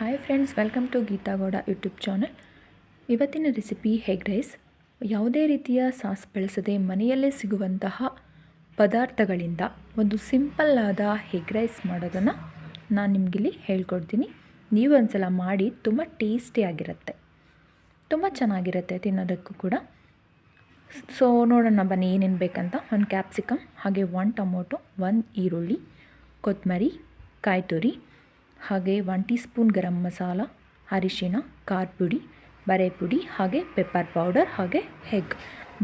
Hi friends, welcome to Geetha Gowda YouTube channel. ಇವತ್ತಿನ recipe egg rice. ಯಾವುದೇ ರೀತಿಯ ಸಾಸ್ ಬಳಸದೆ ಮನೆಯಲ್ಲೇ ಸಿಗುವಂತಹ ಪದಾರ್ಥಗಳಿಂದ ಒಂದು ಸಿಂಪಲ್ ಆದ ಎಗ್ ರೈಸ್ ಮಾಡೋದನ್ನು ನಾನು ನಿಮಗಿಲ್ಲಿ ಹೇಳ್ಕೊಡ್ತೀನಿ. ನೀವು ಒಂದ್ಸಲ ಮಾಡಿ, ತುಂಬ ಟೇಸ್ಟಿಯಾಗಿರುತ್ತೆ, ತುಂಬ ಚೆನ್ನಾಗಿರುತ್ತೆ ತಿನ್ನೋದಕ್ಕೂ ಕೂಡ. ಸೊ ನೋಡೋಣ ಬನ್ನಿ ಏನೇನು ಬೇಕಂತ. 1 ಕ್ಯಾಪ್ಸಿಕಮ್, ಹಾಗೆ 1 ಟೊಮೊಟೊ, 1 ಈರುಳ್ಳಿ, ಕೊತ್ತಂಬರಿ, ಕಾಯಿ ತುರಿ, ಹಾಗೆ 1 ಟೀ ಸ್ಪೂನ್ ಗರಂ ಮಸಾಲ, ಅರಿಶಿಣ, ಖಾರ ಪುಡಿ, ಬರೆ ಪುಡಿ, ಹಾಗೆ ಪೆಪ್ಪರ್ ಪೌಡರ್, ಹಾಗೆ ಎಗ್.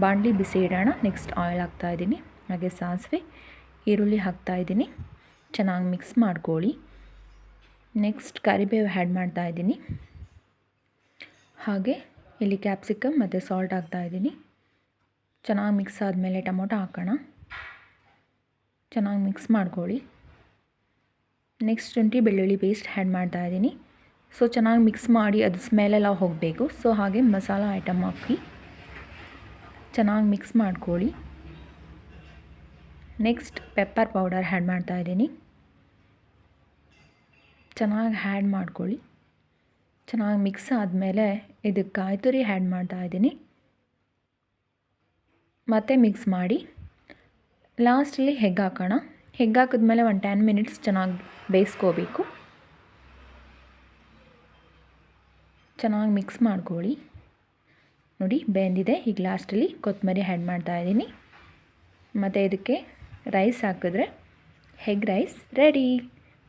ಬಾಣಲಿ ಬಿಸಿ ಇಡೋಣ. ನೆಕ್ಸ್ಟ್ ಆಯಿಲ್ ಹಾಕ್ತಾಯಿದ್ದೀನಿ, ಹಾಗೆ ಸಾಸಿವೆ, ಈರುಳ್ಳಿ ಹಾಕ್ತಾಯಿದ್ದೀನಿ. ಚೆನ್ನಾಗಿ ಮಿಕ್ಸ್ ಮಾಡ್ಕೊಳ್ಳಿ. ನೆಕ್ಸ್ಟ್ ಕರಿಬೇವು ಆ್ಯಡ್ ಮಾಡ್ತಾಯಿದ್ದೀನಿ. ಹಾಗೆ ಇಲ್ಲಿ ಕ್ಯಾಪ್ಸಿಕಮ್ ಮತ್ತು ಸಾಲ್ಟ್ ಹಾಕ್ತಾಯಿದ್ದೀನಿ. ಚೆನ್ನಾಗಿ ಮಿಕ್ಸ್ ಆದಮೇಲೆ ಟೊಮೊಟೊ ಹಾಕೋಣ. ಚೆನ್ನಾಗಿ ಮಿಕ್ಸ್ ಮಾಡ್ಕೊಳ್ಳಿ. ನೆಕ್ಸ್ಟ್ ಶುಂಠಿ ಬೆಳ್ಳುಳ್ಳಿ ಪೇಸ್ಟ್ ಆ್ಯಡ್ ಮಾಡ್ತಾಯಿದ್ದೀನಿ. ಸೊ ಚೆನ್ನಾಗಿ ಮಿಕ್ಸ್ ಮಾಡಿ, ಅದು ಸ್ಮೆಲ್ಲೆಲ್ಲ ಹೋಗಬೇಕು. ಸೊ ಹಾಗೆ ಮಸಾಲ ಐಟಮ್ ಹಾಕಿ ಚೆನ್ನಾಗಿ ಮಿಕ್ಸ್ ಮಾಡ್ಕೊಳ್ಳಿ. ನೆಕ್ಸ್ಟ್ ಪೆಪ್ಪರ್ ಪೌಡರ್ ಆ್ಯಡ್ ಮಾಡ್ತಾಯಿದ್ದೀನಿ. ಚೆನ್ನಾಗಿ ಆ್ಯಡ್ ಮಾಡ್ಕೊಳ್ಳಿ. ಚೆನ್ನಾಗಿ ಮಿಕ್ಸ್ ಆದಮೇಲೆ ಇದಕ್ಕೆ ಕಾಯಿ ತುರಿ ಆ್ಯಡ್ ಮಾಡ್ತಾಯಿದ್ದೀನಿ. ಮತ್ತೆ ಮಿಕ್ಸ್ ಮಾಡಿ ಲಾಸ್ಟಲ್ಲಿ ಎಗ್ ಹಾಕೋಣ. ಎಗ್ ಹಾಕಿದ್ಮೇಲೆ 10 ಮಿನಿಟ್ಸ್ ಚೆನ್ನಾಗಿ ಬೇಯಿಸ್ಕೋಬೇಕು. ಚೆನ್ನಾಗಿ ಮಿಕ್ಸ್ ಮಾಡ್ಕೊಳ್ಳಿ. ನೋಡಿ ಬೆಂದಿದೆ. ಈಗ ಲಾಸ್ಟಲ್ಲಿ ಕೊತ್ತಂಬರಿ ಆ್ಯಡ್ ಮಾಡ್ತಾಯಿದ್ದೀನಿ. ಮತ್ತು ಇದಕ್ಕೆ ರೈಸ್ ಹಾಕಿದ್ರೆ ಎಗ್ ರೈಸ್ ರೆಡಿ.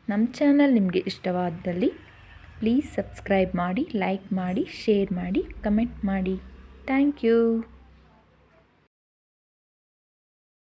ನಮ್ಮ ಚಾನಲ್ ನಿಮಗೆ ಇಷ್ಟವಾದಲ್ಲಿ ಪ್ಲೀಸ್ ಸಬ್ಸ್ಕ್ರೈಬ್ ಮಾಡಿ, ಲೈಕ್ ಮಾಡಿ, ಶೇರ್ ಮಾಡಿ, ಕಮೆಂಟ್ ಮಾಡಿ. Thank you.